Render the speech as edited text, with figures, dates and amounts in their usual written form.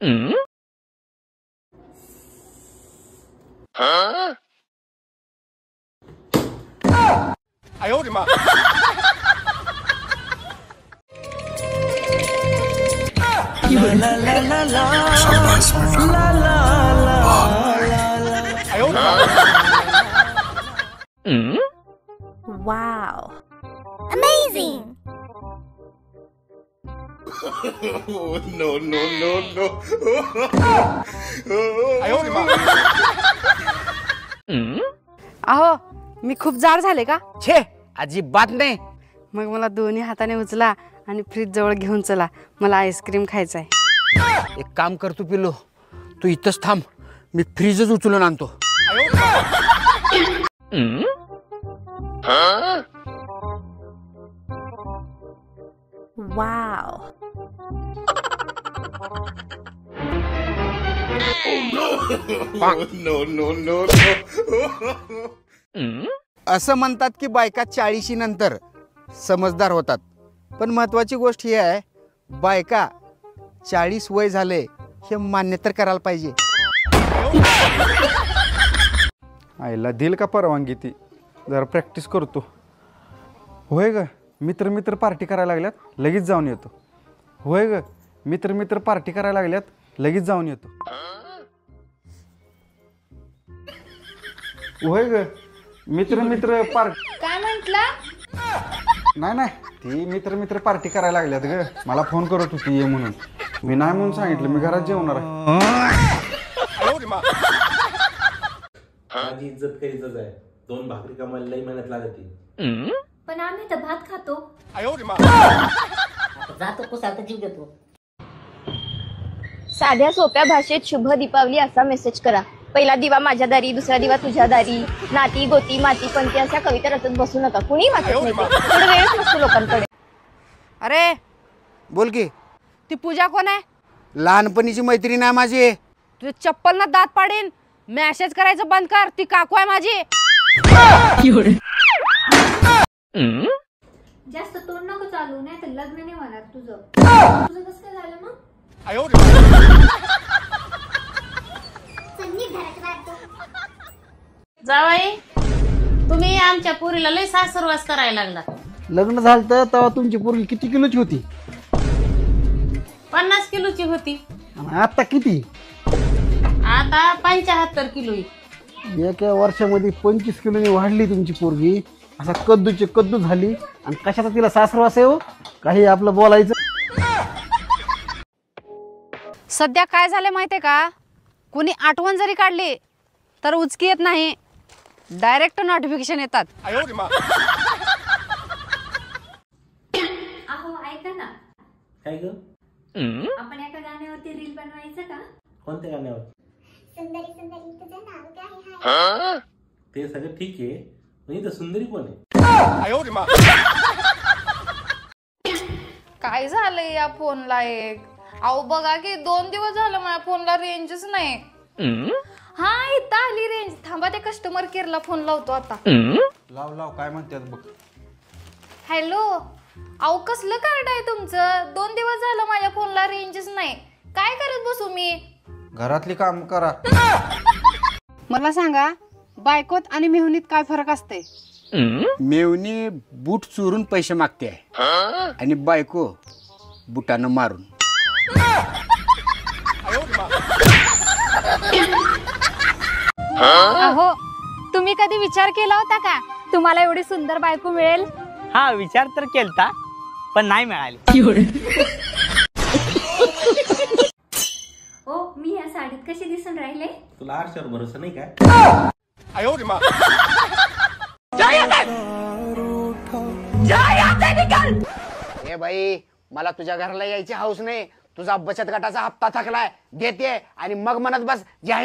哎呦我的妈哎呦我的妈！Wow, amazing! No no no no 哎呦我的妈अहो मी खूप जाड झाले का? छे अजिबात नाही. मग मला दोन्ही हाताने उचला आणि फ्रीज जवळ घेऊन चला, मला आईस्क्रीम खायचं आहे. एक काम कर तू पिल्लू, तू इथंच थांब, मी फ्रीजच उचलून आणतो. Wow. no no no असं म्हणतात की बायका 40 नंतर समजदार होतात, पण महत्वाची गोष्ट ही आहे, बायका 40 वय झाले हे मान्य तर करायला पाहिजे. आईला दिल का परवानगी ती? जरा प्रॅक्टिस करतो. होय ग, मित्र मित्र पार्टी करायला लागल्यात, लगेच जाऊन येतो. होय ग, मित्र मित्र पार्टी करायला लागल्यात, लगेच जाऊन येतो. होय ग, मित्र मित्र पार्टी. काय म्हंटला? नाही नाही, ती मित्र मित्र पार्टी करायला लागल्यात ग, मला फोन करत होती ये म्हणून. मी नाही म्हणून सांगितलं, मी घरात जेवणार आहे. माझी इज्जत करीतच आहे. 2 भाकरी कमायला लई मेहनत लागते. पण आम्ही तर भात खातो. जातो कुसाल तर जीव देतो. साध्या सोप्या भाषेत शुभ दीपावली असा मेसेज करा. पहिला दिवा माझ्या दारी, दुसरा दिवा तुझ्या दारी, नाती गोती माती पंती अशा कविता रचत बसू नका. कुणी वाचत नाही, थोडा वेळच नसतो लोकांकडे. अरे बोल की. ती पूजा कोण आहे? लहानपणीची मैत्रीण आहे माझी. तुझे चप्पल ना दात पाडीन. मेसेज करायचं बंद कर, ती काकू आहे माझी. जास्त तोंड नको चालू, नाही तर लग्न नाही होणार तुझं. तुझं कसं काय झालं मग? जावाई, तुम्ही आमच्या पोरीला लय सासरवास करायला लागला. लग्न झालं तेव्हा तुमची पोरगी किती किलोची होती? 50 किलोची होती, आता किती? आता 75 किलो. एका वर्षामध्ये 25 किलोनी वाढली तुमची पोरगी. असा कद्दूची कद्दू झाली, आणि कशाचा तिला सासरवास आहे हो? काही आपलं बोलायचं. सध्या काय झाले माहितीये का? कुणी आठवण जरी काढली तर उचकी येत नाही, डायरेक्ट नोटिफिकेशन येतात. अहो ऐका ना, काय ग? आपण एका गाण्यावरती रील बनवायचं का? कोणत्या गाण्यावर? सुंदरी सुंदरी तुझं नाव काय आहे? ते सगळं ठीक आहे, पण इथं सुंदरी कोण आहे? काय झालंय या फोनला? एक अहो बघा की 2 दिवस झालं माझ्या फोनला रेंजच नाही. हा इथं आली रेंज. थांबा, ते कस्टमर केअरला फोन लावतो आता. लाव काय म्हणतात बघ. हॅलो, अहो कसलं कार्ड आहे तुमचं? 2 दिवस झालं माझ्या फोनला रेंजच नाही. काय करत बसू मी? घरातली काम करा. मला सांगा, बायकोत आणि मेहुनीत काय फरक असते? मेवणी बूट चोरून पैसे मागते आणि बायको बुटानं मारून. अहो, तुम्ही कधी विचार केला होता का तुम्हाला एवढी सुंदर बायको मिळेल? हा, विचार तर केलता, पण नाही मिळाली. ओ, मी या साडीत कशी दिसून राहिले? तुला आरशावर भरोसा नाही काय? ए बाई, मला तुझ्या घराला यायची हौस नाही. तुझा बचत गटाचा हप्ता थकलाय, देते आणि मग म्हणत बस या